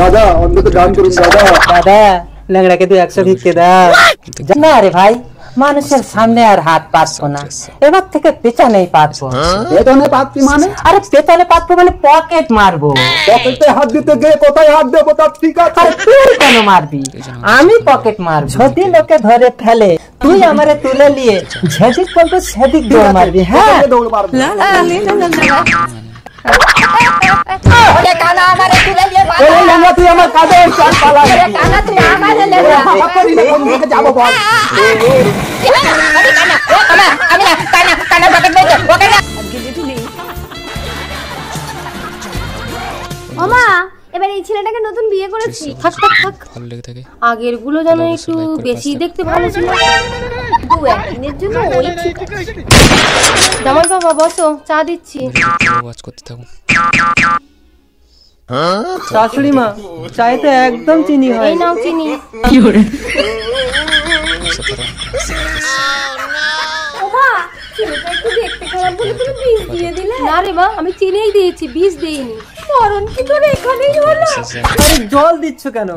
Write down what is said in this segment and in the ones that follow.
দাদা অন্তত গান করুন দাদা। দাদা ল্যাংড়াকে 200 ভিক্ষে দাও। না রে ভাই, মানুষের সামনে আর হাত পাতবো না, এবার থেকে পেছনেই পাতবো। পেছনে পাতবি মানে? আরে পেছনে পাতবো মানে পকেট মারবো। পকেটে হাত দিতে গিয়ে কোথায় হাত দেবো তা ঠিক আছে। আরে তুই কেন মারবি? আমি পকেট মারবো। যদি লোকে ধরে ফেলে তুই আমারে তুলে নিয়ে যেদিক বলবো সেদিক দৌড় মারবি। হ্যাঁ দৌড় মারবো। তুই আমার কাঁধে চল পালা। যাবো বল। ওমা এবার এই ছেলেটাকে নতুন বিয়ে করেছি। থাক থাক থাক, ভালো লেগে থাকে। আগের গুলো যেন একটু বেশি দেখতে ভালো ছিল, 2-1 জন্য ওই ঠিক। জামাই বাবা বসো, চা দিচ্ছি। ওয়াচ করতে থাকো। শাশুড়ি মা, চায়ে তো একদম চিনি হয়। এই নাও চিনি। কি করে? ওমা ছেলেটা একটু দেখতে খারাপ বলে তুমি বিষ দিয়ে দিলে। না রে মা, আমি চিনিই দিয়েছি, বিষ দেইনি। মরণ কি তোর এখানেই হলো? আরে জল দিচ্ছ কেন?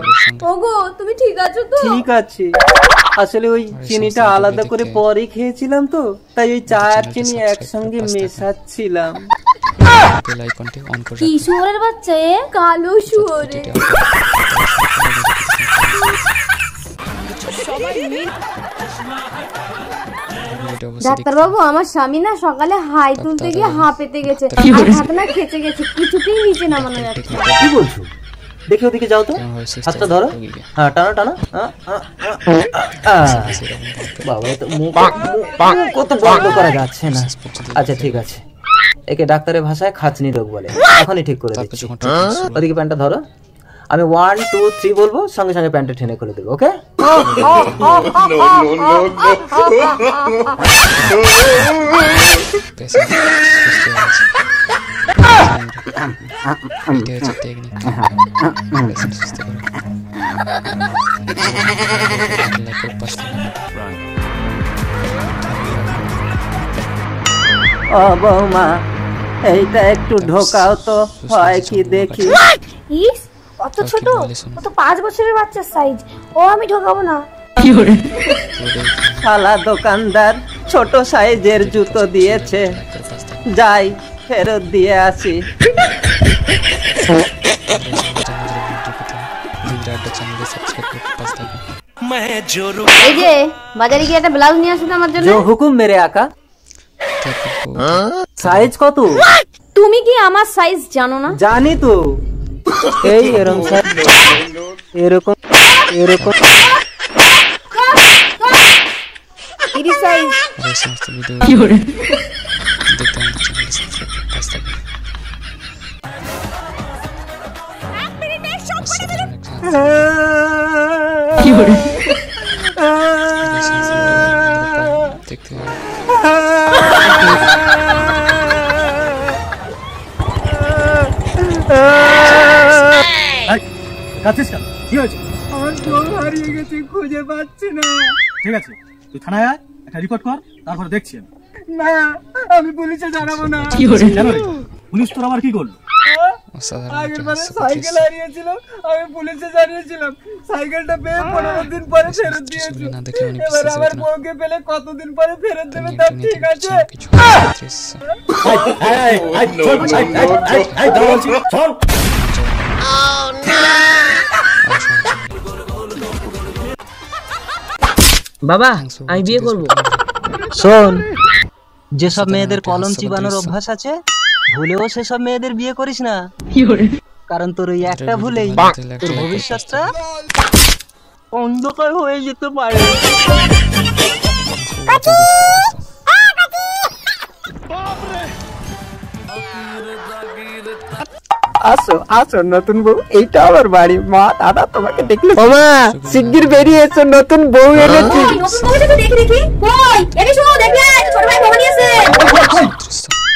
ওগো তুমি ঠিক আছো তো? ঠিক আছে, আসলে ওই চিনিটা আলাদা করে পরে খেয়েছিলাম তো, তাই ওই চা আর চিনি একসঙ্গে মেশাচ্ছিলাম। বেল আইকনটি অন করে কি শুয়োরের বাচ্চা এ? কালো শুয়োরে। ডাক্তার বাবু, আমার স্বামী না সকালে হাই তুলতে গিয়ে হা পেতে গেছে, আর হাত না খেচে গেছে, কিছুতেই নিচে নামানো যাচ্ছে না। কি বলছো? দেখি ওদিকে যাও তো, হাতটা ধরো। হ্যাঁ টানা টানা। বাবা তো মুখ কত বন্ধ করা যাচ্ছে না। আচ্ছা ঠিক আছে, একে ডাক্তারের ভাষায় খাঁচনি রোগ বলে। এখনই ঠিক করে দিচ্ছি। ওদিকে প্যান্টটা ধরো, আমি 1 2 3 বলবো, সঙ্গে সঙ্গে প্যান্টটা টেনে খুলে দেবো। ওকে? ও বৌমা, এইটা একটু ঢোকাও তো, হয় কি দেখি। ইস কত ছোট, কত 5 বছরের বাচ্চার সাইজ। ও আমি ঢোকাবো না। শালা দোকানদার ছোট সাইজের জুতো দিয়েছে, যাই ফেরত দিয়ে আসি। এই যে বাজারে গিয়ে একটা ব্লাউজ নিয়ে আসুন আমার জন্য। হুকুম মেরে আকা। সাইজ কত? তুমি কি আমার সাইজ জানো না? জানি তো, এই এরকম সাইজ, এরকম এরকম 30 সাইজ। কি করে দেখতে আমাদের চ্যানেলে সাবস্ক্রাইব করে পাশে থাকবেন। কি করে? দেখতে কি হয়েছে? আমার বউ হারিয়ে গেছে, খুঁজে পাচ্ছি না। ঠিক আছে, তুই থানায় আয়, একটা রিপোর্ট কর, তারপরে দেখছি। না আমি পুলিশে জানাবো না। কি করে? পুলিশ তোর আবার কি করলো? আগের বারে সাইকেল হারিয়েছিল, আমি পুলিশে জানিয়েছিলাম, সাইকেলটা পেয়ে 15 দিন পরে ফেরত দিয়েছি। এবার আমার বউকে পেলে কতদিন পরে ফেরত দেবে তার ঠিক আছে? বাবা আমি বিয়ে করব। শোন, যেসব মেয়েদের কলম চিবানোর অভ্যাস আছে, ভুলেও সেসব মেয়েদের বিয়ে করিস না। কারণ তোর ওই একটা ভুলেই তোর ভবিষ্যৎটা অন্ধকার হয়ে যেতে পারে। আসো আসো নতুন বউ, এইটা আমার বাড়ি। মা দাদা তোমাকে দেখলে। ওমা শিগগির বেরিয়ে এসো, নতুন বউ এনেছি। নতুন বউটাকে দেখি দেখি। কই এদিকে শোনো, দেখলে ছোট ভাই বউ নিয়েছে।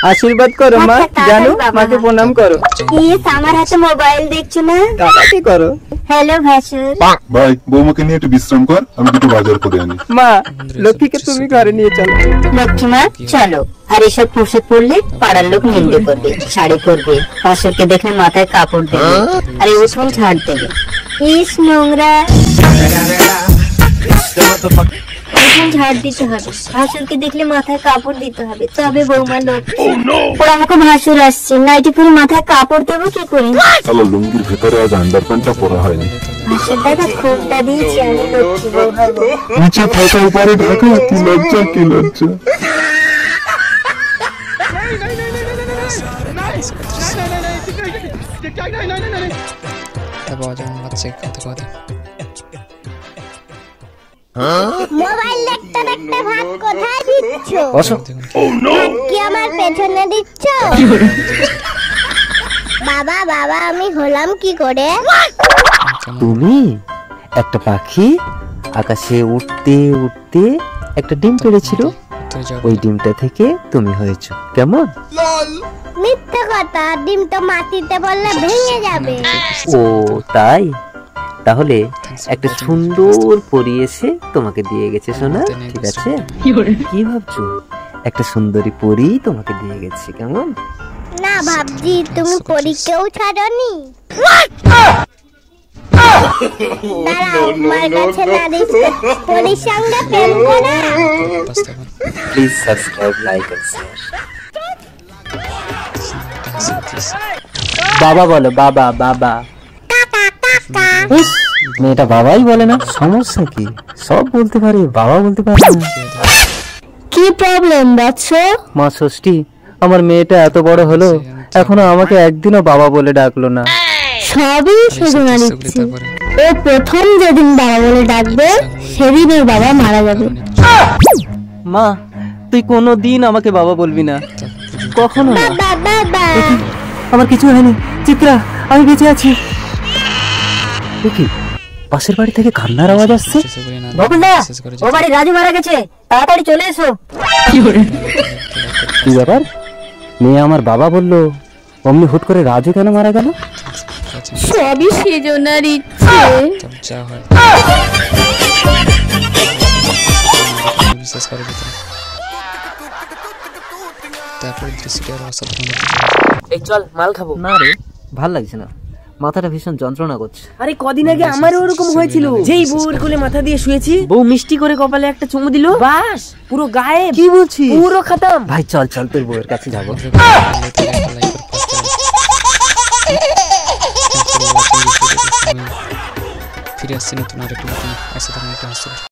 আশীর্বাদ করো মা, জানো মাকে প্রণাম করো। ইস, আমার হাতে মোবাইল দেখছো না? টাকাটি করো। হ্যালো ভাসুর। ভাই বৌমাকে নিয়ে একটু বিশ্রাম কর, আমি দুটো বাজার করে আনি। মা, লক্ষ্মীকে তুমি ঘরে নিয়ে চলো। লক্ষ্মীমা চলো। আর এসব পোশাক পরলে পাড়ার লোক নিন্দে করবে, শাড়ি পরবে, ভাসুরকে দেখলে মাথায় কাপড় দেবে, আর এই উঠোন ঝাড় দেবে। ইস নোংরা, উঠোন ঝাড় দিতে হবে, ভাসুরকে দেখলে মাথায় কাপড় দিতে হবে, তবে বৌমা লক্ষ্মী। ওরা আমাকে ভাসুর আসছে, নাইটি পরে মাথায় কাপড় দেবো কি করে? শালা লুঙ্গির ভেতরে আজ আন্ডার প্যান্টটা পরা হয়নি। ভাসুর দাদা খোপটা দিয়েছি, আমি লক্ষ্মী বউ হবো। নিচে থাকা উপরে ঢাকা, কি লজ্জা কি লজ্জা। তারপর যেমন বাচ্চাকে কথা কথা মোবাইল দেখতে দেখতে ভাত কোথায় দিচ্ছ? বসো। ভাত কি আমার পেছনে দিচ্ছ? বাবা বাবা, আমি হলাম কি করে? তুমি একটা পাখি আকাশে উঠতে উঠতে একটা ডিম পেড়েছিল, তুই যাও ওই ডিমটা থেকে তুমি হয়েছো। কেমন? মিথ্যে কথা, ডিম তো মাটিতে পড়লে ভেঙে যাবে। ও তাই? তাহলে একটা সুন্দর পরী এসে তোমাকে দিয়ে গেছে সোনা, ঠিক আছে? কি ভাবছো? একটা সুন্দরী পরী তোমাকে দিয়ে গেছে, কেমন? না ভাবছি তুমি পরীক্ষাও ছাড়নি। দাঁড়াও, আমার কাছে নালিশ পরীর সঙ্গে প্রেম করা। বাস্তা কর please subscribe, like and share. বাবা বলো, বাবা বাবা। ইস, মেয়েটা বাবাই বলে না, সমস্যা কি? সব বলতে পারে, বাবা বলতে পারে না। কি প্রবলেম বাচ্চা? মা ষষ্ঠী, আমার মেয়েটা এত বড় হলো, এখনো আমাকে একদিনও বাবা বলে ডাকলো না। সবই সেজন্য নিচ্ছি। ও প্রথম যেদিন বাবা বলে ডাকবে, সেদিন ওর বাবা মারা যাবে। মা, তুই কোনোদিন আমাকে বাবা বলবি না, কখনো না। বাবা বাবা, আমার কিছু হয়নি, চিত্রা, আমি বেঁচে আছি। দেখি পাশের বাড়ি থেকে কান্নার আওয়াজ আসছে। বকুলদা, ও বাড়ি রাজু মারা গেছে, তাড়াতাড়ি চলে এসো। কি ব্যাপার? মেয়ে আমার বাবা বললো, অমনি হুট করে রাজু কেন মারা গেল? সবই সেজনার ইচ্ছে। যা হয় বিশেষ করে ভিতরে তারপরে দৃশ্যটি আরো অসাধারণ। এই চল মাল খাবো। না রে, ভাল লাগছে না, মাথাটা ভীষণ যন্ত্রণা করছে। আরে কদিন আগে আমারও ওরকম হয়েছিল, যেই বউর কোলে মাথা দিয়ে শুয়েছি, বউ মিষ্টি করে কপালে একটা চুমু দিল, বাস পুরো গায়েব। কি বলছিস? পুরো খতম। ভাই চল চল, তোর বউয়ের কাছে যাবো। ফিরে আসছি নতুন আরেকটি অসাধারণ একটা হাস্য